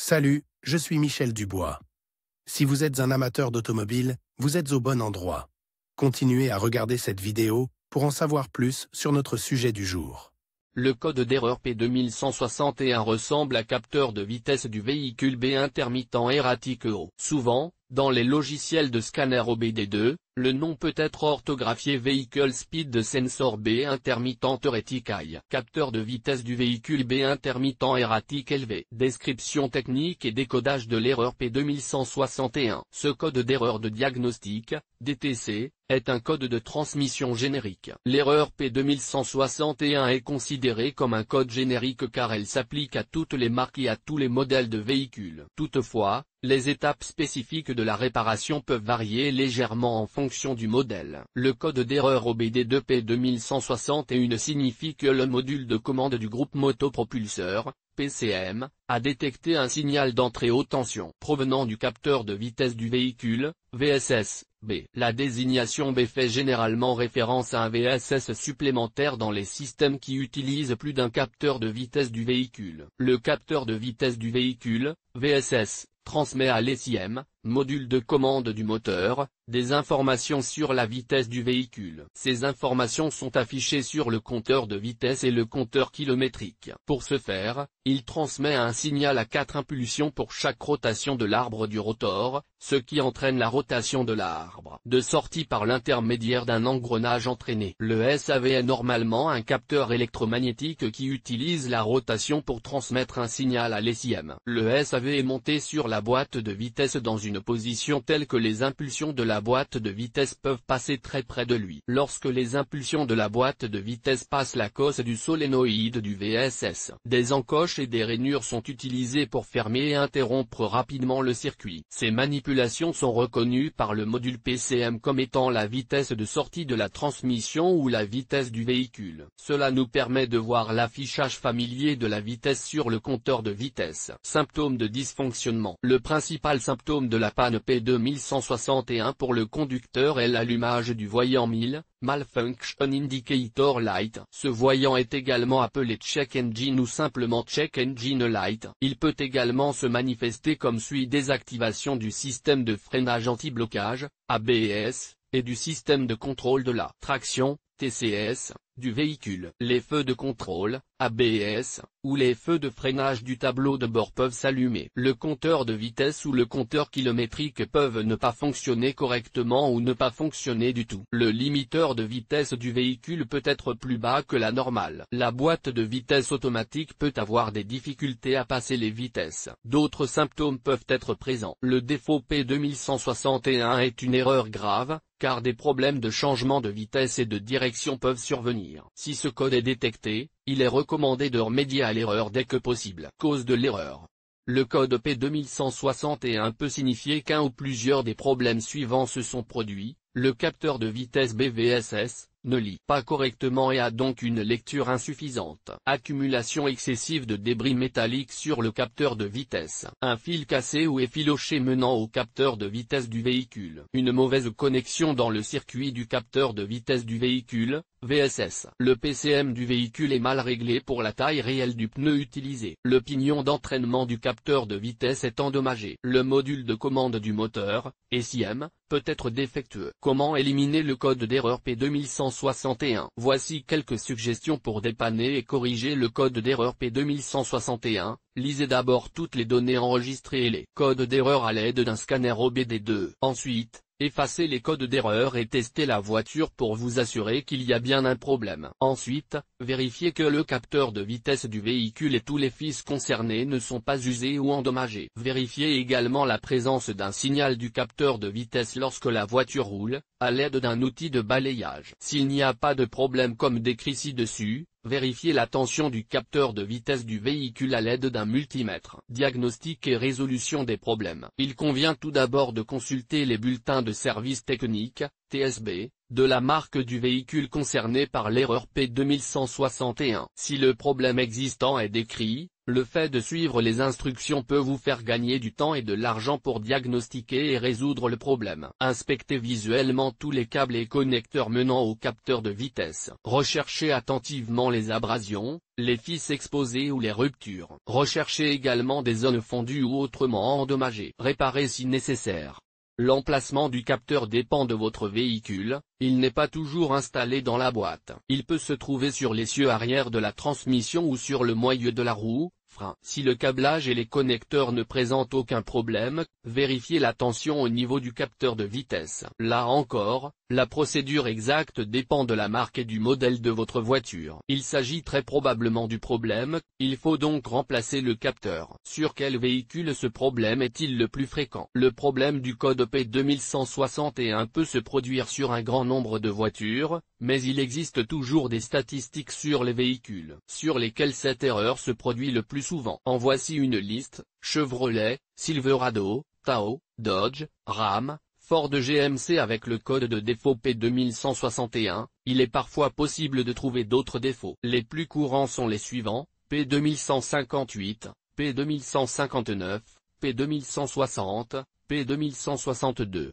Salut, je suis Michel Dubois. Si vous êtes un amateur d'automobile, vous êtes au bon endroit. Continuez à regarder cette vidéo pour en savoir plus sur notre sujet du jour. Le code d'erreur P2161 ressemble à capteur de vitesse du véhicule B intermittent erratique O. Souvent, dans les logiciels de scanner OBD2, le nom peut être orthographié Vehicle Speed Sensor B intermittent erratic high. Capteur de vitesse du véhicule B intermittent erratique élevé. Description technique et décodage de l'erreur P2161. Ce code d'erreur de diagnostic, DTC, est un code de transmission générique. L'erreur P2161 est considérée comme un code générique car elle s'applique à toutes les marques et à tous les modèles de véhicules. Toutefois, les étapes spécifiques de la réparation peuvent varier légèrement en fonction du modèle. Le code d'erreur OBD2 P2161 signifie que le module de commande du groupe motopropulseur, PCM, a détecté un signal d'entrée haute tension provenant du capteur de vitesse du véhicule, VSS, B. La désignation B fait généralement référence à un VSS supplémentaire dans les systèmes qui utilisent plus d'un capteur de vitesse du véhicule. Le capteur de vitesse du véhicule, VSS, transmet à l'ECM, module de commande du moteur, des informations sur la vitesse du véhicule. Ces informations sont affichées sur le compteur de vitesse et le compteur kilométrique. Pour ce faire, il transmet un signal à 4 impulsions pour chaque rotation de l'arbre du rotor, ce qui entraîne la rotation de l'arbre de sortie par l'intermédiaire d'un engrenage entraîné. Le SAV est normalement un capteur électromagnétique qui utilise la rotation pour transmettre un signal à l'ECM. Le SAV est monté sur la boîte de vitesse dans une position telle que les impulsions de la boîte de vitesse peuvent passer très près de lui. Lorsque les impulsions de la boîte de vitesse passent la cosse du solénoïde du VSS, des encoches et des rainures sont utilisées pour fermer et interrompre rapidement le circuit. Ces manipulations sont reconnues par le module PCM comme étant la vitesse de sortie de la transmission ou la vitesse du véhicule. Cela nous permet de voir l'affichage familier de la vitesse sur le compteur de vitesse. Symptômes de dysfonctionnement. Le principal symptôme de la panne P2161 pour le conducteur est l'allumage du voyant 1000, Malfunction Indicator Light. Ce voyant est également appelé Check Engine ou simplement Check Engine Light. Il peut également se manifester comme suit désactivation du système de freinage anti-blocage, ABS, et du système de contrôle de la traction, TCS, du véhicule. Les feux de contrôle, ABS, ou les feux de freinage du tableau de bord peuvent s'allumer. Le compteur de vitesse ou le compteur kilométrique peuvent ne pas fonctionner correctement ou ne pas fonctionner du tout. Le limiteur de vitesse du véhicule peut être plus bas que la normale. La boîte de vitesse automatique peut avoir des difficultés à passer les vitesses. D'autres symptômes peuvent être présents. Le défaut P2161 est une erreur grave, car des problèmes de changement de vitesse et de direction peuvent survenir. Si ce code est détecté, il est recommandé de remédier à l'erreur dès que possible. Cause de l'erreur. Le code P2161 peut signifier qu'un ou plusieurs des problèmes suivants se sont produits. Le capteur de vitesse BVSS ne lit pas correctement et a donc une lecture insuffisante. Accumulation excessive de débris métalliques sur le capteur de vitesse. Un fil cassé ou effiloché menant au capteur de vitesse du véhicule. Une mauvaise connexion dans le circuit du capteur de vitesse du véhicule, VSS. Le PCM du véhicule est mal réglé pour la taille réelle du pneu utilisé. Le pignon d'entraînement du capteur de vitesse est endommagé. Le module de commande du moteur, ECM, peut être défectueux. Comment éliminer le code d'erreur P2161? Voici quelques suggestions pour dépanner et corriger le code d'erreur P2161. Lisez d'abord toutes les données enregistrées et les codes d'erreur à l'aide d'un scanner OBD2. Ensuite, effacez les codes d'erreur et testez la voiture pour vous assurer qu'il y a bien un problème. Ensuite, vérifiez que le capteur de vitesse du véhicule et tous les fils concernés ne sont pas usés ou endommagés. Vérifiez également la présence d'un signal du capteur de vitesse lorsque la voiture roule, à l'aide d'un outil de balayage. S'il n'y a pas de problème comme décrit ci-dessus, vérifiez la tension du capteur de vitesse du véhicule à l'aide d'un multimètre. Diagnostic et résolution des problèmes. Il convient tout d'abord de consulter les bulletins de service technique, TSB, de la marque du véhicule concerné par l'erreur P2161. Si le problème existant est décrit, le fait de suivre les instructions peut vous faire gagner du temps et de l'argent pour diagnostiquer et résoudre le problème. Inspectez visuellement tous les câbles et connecteurs menant au capteur de vitesse. Recherchez attentivement les abrasions, les fils exposés ou les ruptures. Recherchez également des zones fondues ou autrement endommagées. Réparez si nécessaire. L'emplacement du capteur dépend de votre véhicule, il n'est pas toujours installé dans la boîte. Il peut se trouver sur l'essieu arrière de la transmission ou sur le moyeu de la roue, frein. Si le câblage et les connecteurs ne présentent aucun problème, vérifiez la tension au niveau du capteur de vitesse. Là encore, la procédure exacte dépend de la marque et du modèle de votre voiture. Il s'agit très probablement du problème, il faut donc remplacer le capteur. Sur quel véhicule ce problème est-il le plus fréquent? Le problème du code P2161 peut se produire sur un grand nombre de voitures, mais il existe toujours des statistiques sur les véhicules sur lesquels cette erreur se produit le plus souvent. En voici une liste: Chevrolet, Silverado, Tahoe, Dodge, Ram, Ford, GMC avec le code de défaut P2161, il est parfois possible de trouver d'autres défauts. Les plus courants sont les suivants: P2158, P2159, P2160, P2162.